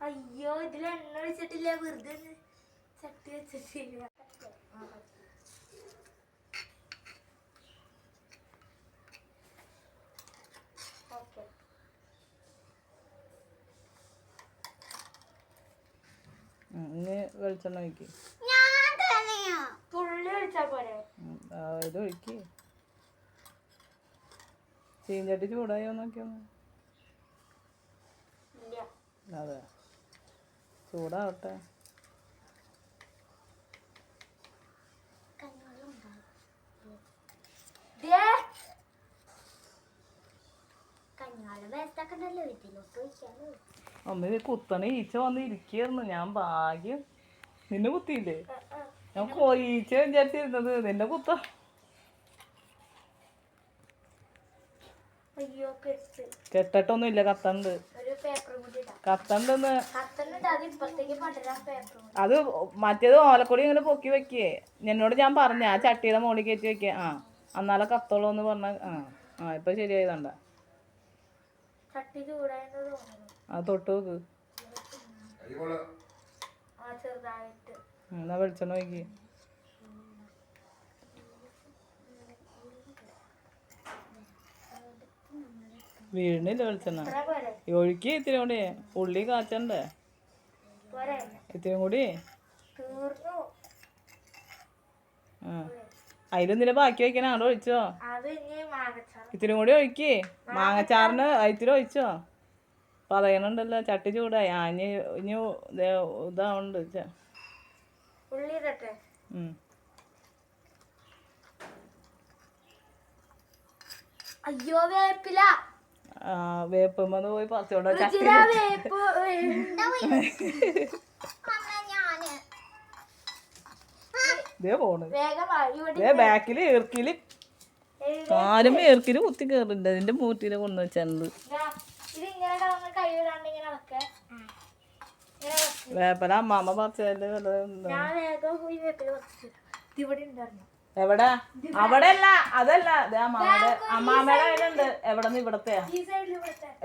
അയ്യോ ഇതിൽ എണ്ണ വെച്ചിട്ടില്ല, വെറുതെ ചട്ടി വെച്ചിട്ടില്ല. വെളിച്ചെണ്ണ ഒഴിക്ക്. തുള്ളി ഒഴിച്ചാ പോരെ? ഇത് ഒഴിക്ക്. ചീഞ്ചട്ടി ചൂടായോ നോക്കിയൊന്ന്. അതെ, ചൂടാവട്ടെ. അമ്മ കുത്തണ ഈച്ച വന്ന് ഇരിക്കായിരുന്നു. ഞാൻ ഭാഗ്യം നിന്നെ കുത്തിയില്ലേ? ഞാൻ ഈച്ച വിചാരിച്ചിരുന്നത് നിന്നെ കുത്ത. കെട്ടിട്ടൊന്നുമില്ല, കത്തണ്ട്. കത്തണ്ടെന്ന്. അത് മറ്റേത് ഓലക്കൊടി ഇങ്ങനെ പൊക്കി വെക്കേ. എന്നോട് ഞാൻ പറഞ്ഞ ആ ചട്ടിയുടെ മുകളിൽ കയറ്റി വെക്കേ. എന്നാലേ കത്തോളൂ എന്ന് പറഞ്ഞ. ഇപ്പൊ ശരിയായതണ്ട. അത് തൊട്ട് നോക്ക്. എന്നാ വെളിച്ചെണ്ണ ഒഴിക്ക്. വീണില്ല വെളിച്ചെണ്ണ. ഒഴുക്കി ഇത്തിരി കൂടി. ഉള്ളി കാച്ചണ്ടേ ഇത്തിരി കൂടി. അതിലെന്തിനാ ബാക്കി വയ്ക്കണ? അവിടെ ഒഴിച്ചോ. ഇത്തിരി കൂടി ഒഴിക്ക്. മാങ്ങച്ചാറിന് ഇത്തിരി ഒഴിച്ചോ. പറയണുണ്ടല്ലോ ചട്ടി ചൂടായി. ഇനി ഇതാവുണ്ട്. അയ്യോ വേപ്പില. വേപ്പുമ്പോ പോയി പറിച്ചോണ്ടോ. ബാക്കില് ഈർക്കില് കാലും ഈർക്കില് കുത്തി കേറിണ്ട്. അതിന്റെ മൂട്ടില് കൊണ്ടു വെച്ചത്. വേപ്പല അമ്മാമ്മ പറിച്ചതിന്റെ എവിടെ? അവിടെ അല്ല, അതല്ല. അമ്മാമ്മയുടെ അതിലുണ്ട്. എവിടെ നിന്ന്? ഇവിടത്തെ.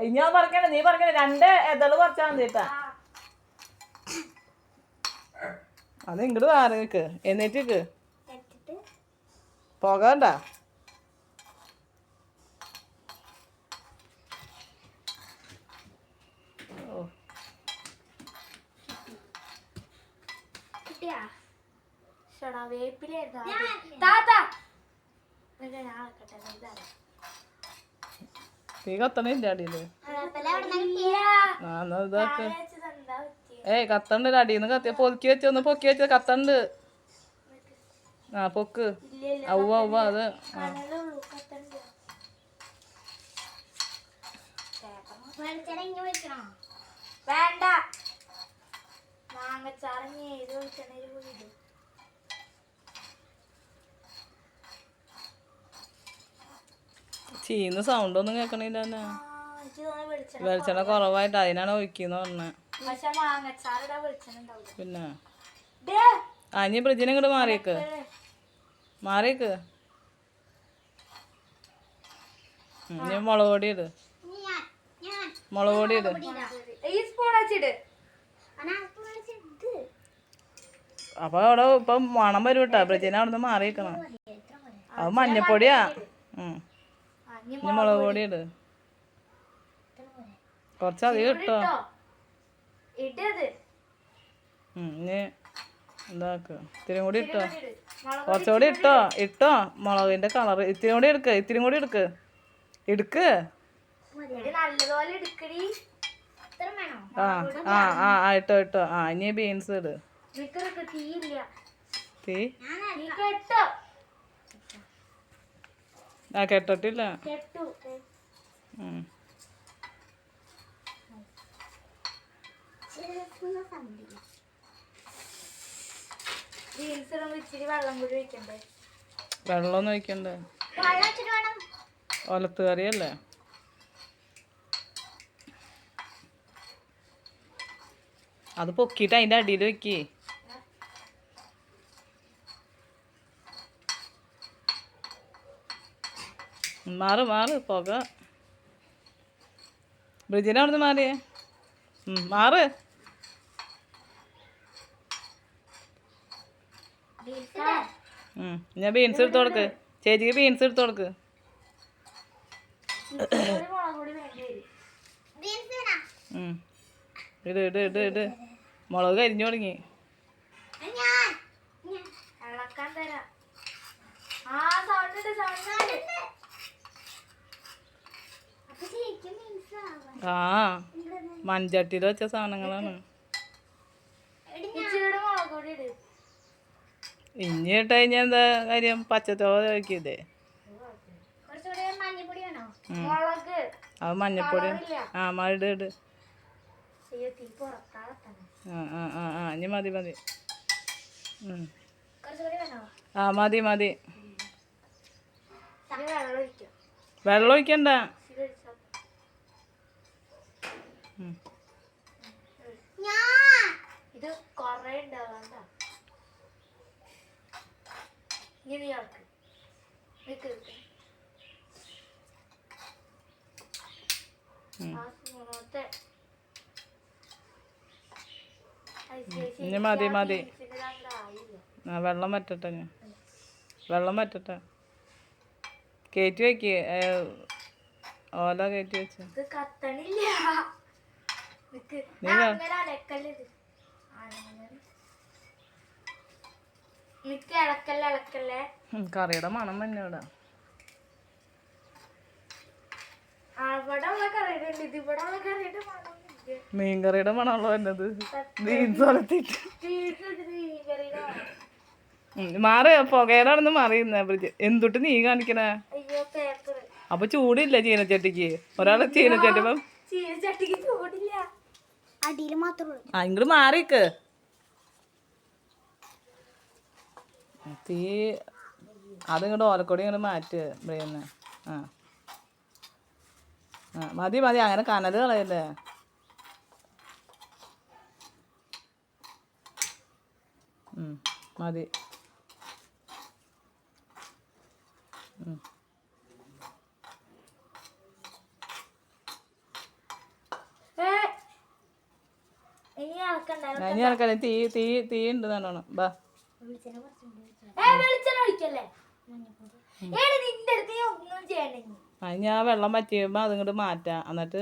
ഇനി ഞാൻ പറഞ്ഞേ, നീ പറഞ്ഞേ 2 എതള് പറിച്ചാൽ മതിട്ടാ. അത് ഇങ്ങോട്ട് വേറെക്ക്. എന്നിട്ട് പോകണ്ട. തീ കത്തണില്ല അടിയില്. ഇതൊക്കെ കത്തണ്ട്. അടിയിന്ന് കത്തിയ പൊതുക്കി വെച്ചൊന്ന് പൊക്കി വെച്ച കത്തണ്ട്. പൊക്ക്. അവ്വ അത്. വേണ്ട. മാങ്ങച്ചാറിന് ഏത് വെളിച്ചെണ്ണയിൽ പോയി ഇടും. ചീന്ന് സൗണ്ട് ഒന്നും കേക്കണില്ല. വെളിച്ചെണ്ണ കുറവായിട്ട് അതിനാണ് ഒഴിക്കുന്ന പറഞ്ഞ. പിന്നെ ഇനി ഫ്രിഡ്ജിനെ ഇങ്ങോട്ട് മാറിയേക്ക്. ഇനി മുളക് പൊടി ഇട്. അപ്പൊ അവിടെ ഇപ്പം മണം വരും കേട്ടാ. ഫ്രിഡ്ജിനെ അവിടെ നിന്ന് മാറിയേക്കണം. അത് മഞ്ഞപ്പൊടിയാ. ഇനി മുളക് പൊടി ഇട്. കുറച്ചധികം ഇട്ടോ. ഇനി എന്താക്ക്. ഇത്തിരി കൂടി ഇട്ടോ. കുറച്ചുകൂടി ഇട്ടോ. മുളകിന്റെ കളർ ഇത്തിരി കൂടി എടുക്ക്. ഇട്ടോ. ഇനി ബീൻസ് ഇട്. തീ കെട്ടിട്ടില്ല. വെള്ളമൊന്നും ഒഴിക്കണ്ടേ. ഒലത്ത് കറിയല്ലേ. അത് പൊക്കിയിട്ട് അതിൻ്റെ അടിയിൽ വെക്കേ. മാറ് പുക. ബ്രിജിനെ അവിടുന്ന് മാറിയേ. മാറ്. ഞാൻ ബീൻസ് എടുത്ത് കൊടുക്ക്, ചേച്ചിക്ക് ബീൻസ് എടുത്ത് കൊടുക്ക്. ഇട് ഇട് ഇട് ഇട്. മുളക് കരിഞ്ഞു തുടങ്ങി. ആ മൺചട്ടിയിൽ വെച്ച സാധനങ്ങളാണ്. ഇനി ഇട്ട് കഴിഞ്ഞാൽ എന്താ കാര്യം? പച്ചച്ചോറ് കഴിക്കില്ലേ? അത് മഞ്ഞപ്പൊടി. ആ ഇട് ഇട്. ഇനി മതി മതി. ആ മതി മതി. വെള്ളം ഒഴിക്കണ്ട. ഇത് കൊറേ ഉണ്ടാവാണ്ട. ഇനി മതി മതി. ആ വെള്ളം വറ്റട്ടെ. ഞാൻ വെള്ളം വറ്റട്ടെ. കയറ്റി വയ്ക്ക്, ഓല കയറ്റി വെച്ച്. കറിയുടെ മണം തന്നെ ഇവിടെ. മീൻകറിയുടെ മണമുള്ള വന്നത്. മാറി പുകയിലാണെന്ന് മാറിയുന്ന ബ്രിഡ്ജ്. എന്തൊട്ട് നീ കാണിക്കണേ? അപ്പൊ ചൂടില്ല ചീനച്ചട്ടിക്ക്? ഒരാള് ചീനച്ചട്ടി ആ ഇങ്ങോട്ട് മാറിക്ക്. തീ അതിങ്ങോട്ട് ഓലക്കൊടി ഇങ്ങോട്ട് മാറ്റ് ബ്രിയന്ന്. ആ ആ മതി മതി. അങ്ങനെ കനല് കളയല്ലേ. മതി. ഇനി ആൾക്കാരെ തീ തീ തീ ഉണ്ട് നല്ലോണം. ബാ അതിന് ആ വെള്ളം പറ്റിയുമ്പോ അതിങ്ങോട്ട് മാറ്റാം. എന്നിട്ട്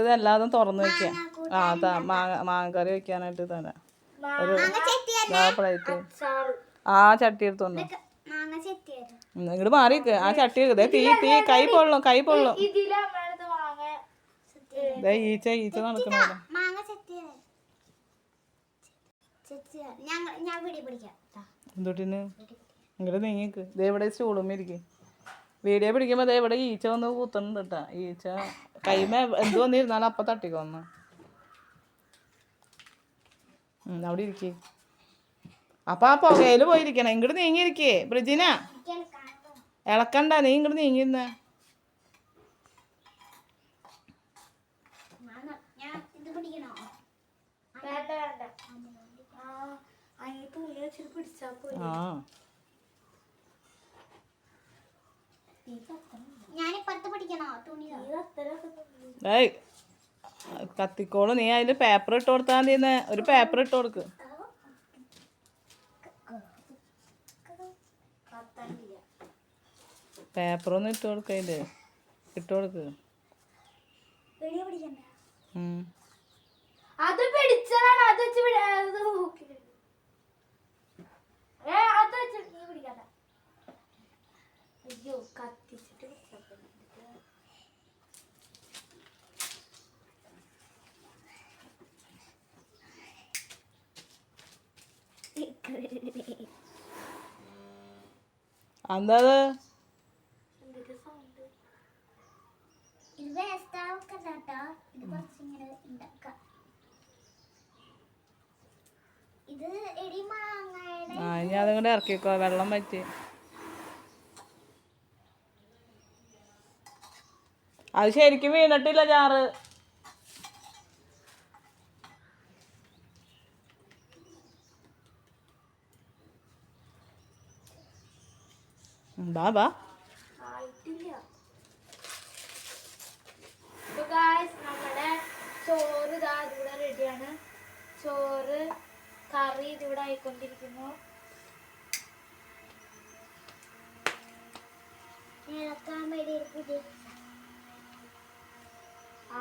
ഇത് എല്ലാതും തുറന്ന് വെക്കാം. മാങ്ങക്കറി വെക്കാനായിട്ട് തന്നെ ഒരു പ്ലേറ്റ്. ആ ചട്ടി എടുത്തോണ്ട് ഇങ്ങോട്ട് മാറിക്ക്. ആ ചട്ടി തീ തീ കൈ പൊള്ളും, കൈ പൊള്ളും. ഈച്ച ഈച്ച നടക്കണല്ലോ. എന്തൊട്ടിന് ഇങ്ങോട്ട് നീങ്ങിക്ക്. ദേ ഇവിടെ സ്റ്റൂളും ഇരിക്കും. വീഡിയോ പിടിക്കുമ്പോ ദേ ഇവിടെ ഈച്ച വന്ന് കുത്തുന്നുണ്ട് കേട്ടാ. ഈച്ച കൈമ എന്ത് വന്നിരുന്നാലും അപ്പൊ തട്ടിക്കൊന്ന്. അവിടെ ഇരിക്കേ. അപ്പൊ ആ പുകയില് പോയിരിക്കണം. ഇങ്ങോട്ട് നീങ്ങിയിരിക്കേ ബ്രിജിന. ഇളക്കണ്ട, നീ ഇങ്ങോട്ട് നീങ്ങിയിരുന്ന. ആ ഏയ് കത്തിക്കോളൂ. നീ അതില് പേപ്പർ ഇട്ട് കൊടുത്താൽ മതിന്ന്. ഒരു പേപ്പർ ഇട്ട് കൊടുക്ക്. പേപ്പറൊന്നും ഇട്ട് കൊടുക്കയില്ലേ? ഇട്ട് കൊടുക്ക്. അത് പിടിച്ചതാണ്. അത് വെച്ച് പിടിക്കണ്ട. അയ്യോ കത്തിച്ചിട്ട് എന്താ ഇനി അതും കൂടെ ഇറക്കിക്കോ. വെള്ളം പറ്റി. അത് ശരിക്കും വീണിട്ടില്ല ചാറ്. ബാ ബാ. നമ്മുടെ ചോറ് ഇതാ ഇവിടെ റെഡിയാണ്. ചോറ് കറി ഇതിവിടെ ആയിക്കൊണ്ടിരിക്കുന്നു.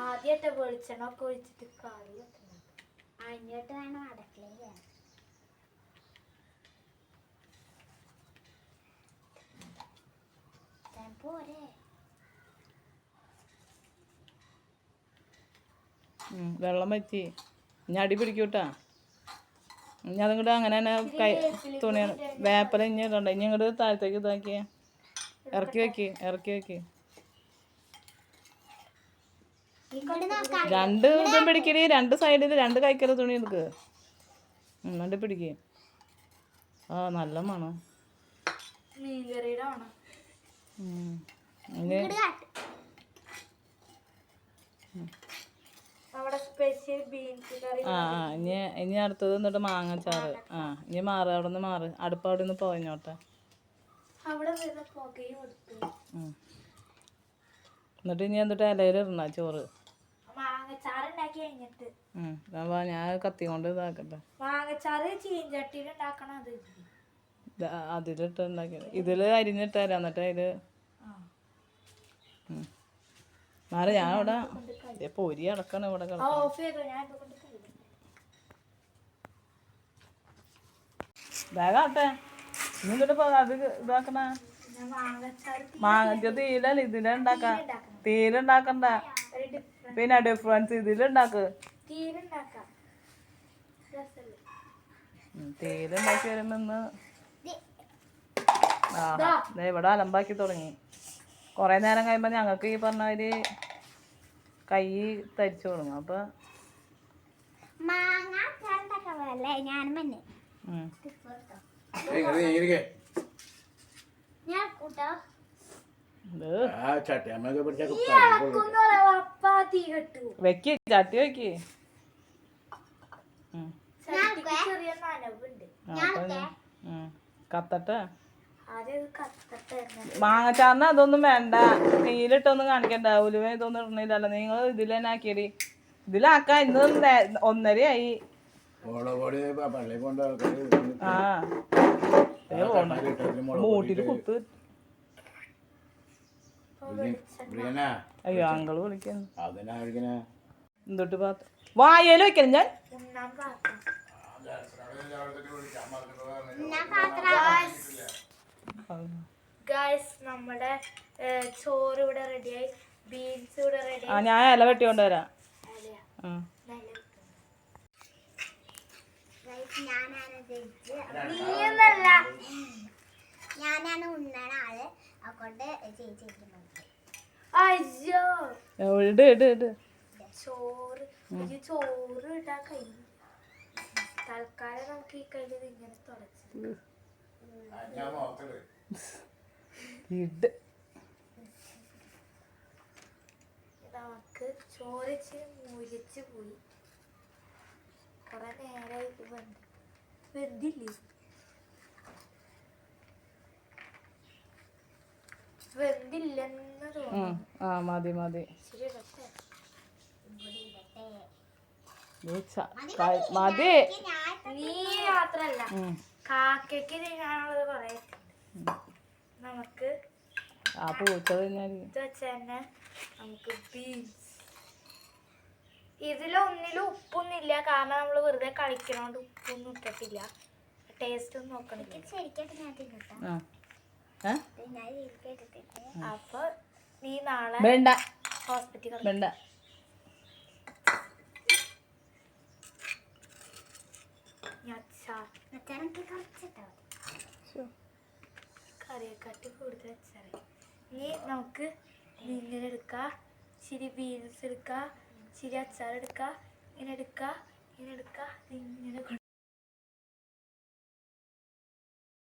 ആദ്യമായിട്ട് വെളിച്ചെണ്ണ ഒക്കെ ഒഴിച്ചിട്ട് കറി വെക്കണം. അങ്ങോട്ട് വേണം അടക്കളയില്. പോരെ വെള്ളം വറ്റി ഇനി അടി പിടിക്കൂട്ടാ. ഇനി അതും കൂടെ അങ്ങനെ തന്നെ തുണി വേപ്പല ഇനി ഇടണ്ട. ഇനി ഇങ്ങോട്ട് താഴത്തേക്ക് ഇതാക്കിയ ഇറക്കി വെക്ക്. രണ്ട് ഇതും പിടിക്കല്, രണ്ട് സൈഡിൽ രണ്ട് കൈക്കല് തുണി എടുക്ക്. എന്നിട്ട് പിടിക്കുക. ആ നല്ല മണം. മീൻകറിയുടെ മണം. ഇനി നമ്മുടെ സ്പെഷ്യൽ ബീൻസ് കറി. ഇനി അടുത്തത് എന്നിട്ട് മാങ്ങച്ചാറ്. ഇനി മാറ്, അവിടെ നിന്ന് മാറ്. അടുപ്പ് അവിടെ നിന്ന് പോയഞ്ഞോട്ടെ. അവിടെ പുകയും എടുത്തു. എന്നിട്ട് ഇനി എന്നിട്ട് ഇലയിലിടണ ചോറ്. മാങ്ങച്ചാറ് ഉണ്ടാക്കി കഴിഞ്ഞിട്ട് ഞാൻ കത്തി കൊണ്ട് ഇതാക്കട്ടെ. മാങ്ങച്ചാറ് ചീഞ്ചട്ടിയിൽ ഉണ്ടാക്കണം. അതിലിട്ട് ഉണ്ടാക്കിയത് ഇതില് അരിഞ്ഞിട്ട് തരാം. എന്നിട്ട് അതില് മാറി. ഞാൻ ഇവിടെ പൊരി അടക്കണം. ഇവിടെ ബാഗാട്ടെ. ഇനി എന്നിട്ട് അത് ഇതാക്കണ മാങ്ങ തീയിലല്ല ഇതിലുണ്ടാക്ക. തീയിലുണ്ടാക്കണ്ട. പിന്നെ ഡിഫറൻസ് ഇതിലുണ്ടാക്ക്. തീയിലുണ്ടാക്കി വരുമ്പോ ഇവിടെ അലമ്പാക്കി തുടങ്ങി. കൊറേ നേരം കഴിയുമ്പോ ഞങ്ങൾക്ക് ഈ പറഞ്ഞവര് കൈ തരിച്ചു തുടങ്ങും. അപ്പൊ വെക്ക്, ചട്ടി വെക്ക്. കത്തട്ടെ. മാങ്ങച്ചാറിന് അതൊന്നും വേണ്ട. നെയ്യിലിട്ടൊന്നും കാണിക്കണ്ട. ഉലുവ ഇതൊന്നും ഇടണില്ലല്ലോ. നിങ്ങൾ ഇതിൽ തന്നെ ആക്കിയടി. ഇതിലാക്കാൻ ഇന്ന് 1:30 മൂട്ടില് കുത്ത്. അയ്യോ അങ്കള് വിളിക്കുന്നു. എന്തൊട്ട് പാത്രം വായല് വെക്കണം. ഞാൻ നമ്മുടെ ചോറ് ഇവിടെ റെഡിയായി. ബീൻസ് ഇവിടെ റെഡിയായി. ഞാൻ ഇല വെട്ടിക്കൊണ്ട് വരാം. ഞാനാണ് ഉണ്ണണ ആള്. അതുകൊണ്ട് അയ്യോ ചോറ് ഇടാൻ കഴിഞ്ഞു. തൽക്കാലം നമുക്ക് ഈ കയ്യിൽ ഇങ്ങനെ തുടച്ചു നമുക്ക് ചോറ് ഇച്ചിരി മുരിച്ച് പോയി. കുറെ നേരമായി വെന്തില്ലേ? വെന്തില്ലെന്ന് തോന്നുന്നു. മതി. ഇച്ചിരി ഇടട്ടെ. മതി. നീ മാത്രല്ല കാക്കയ്ക്ക് തിന്നാനുള്ളത് കൊറേ. നമുക്ക് ഇത് വെച്ച് തന്നെ നമുക്ക് ബീൻസ്. ഇതിലൊന്നിലും ഉപ്പൊന്നുമില്ല. കാരണം നമ്മള് വെറുതെ കളിക്കണോണ്ട് ഉപ്പൊന്നും ഇട്ടിട്ടില്ല. ടേസ്റ്റ് ഒന്നും നോക്കണില്ല. അപ്പൊ നീ നാളെ ഹോസ്പിറ്റലിൽ കറിയെക്കാട്ടി കൂടുതൽ അച്ചാറ്. ഇനി നമുക്ക് ഇങ്ങനെ എടുക്കാം. ഇച്ചിരി ബീൻസ് എടുക്കാം. ഇച്ചിരി അച്ചാർ എടുക്കാം. ഇങ്ങനെ എടുക്കാം. ഇങ്ങനെ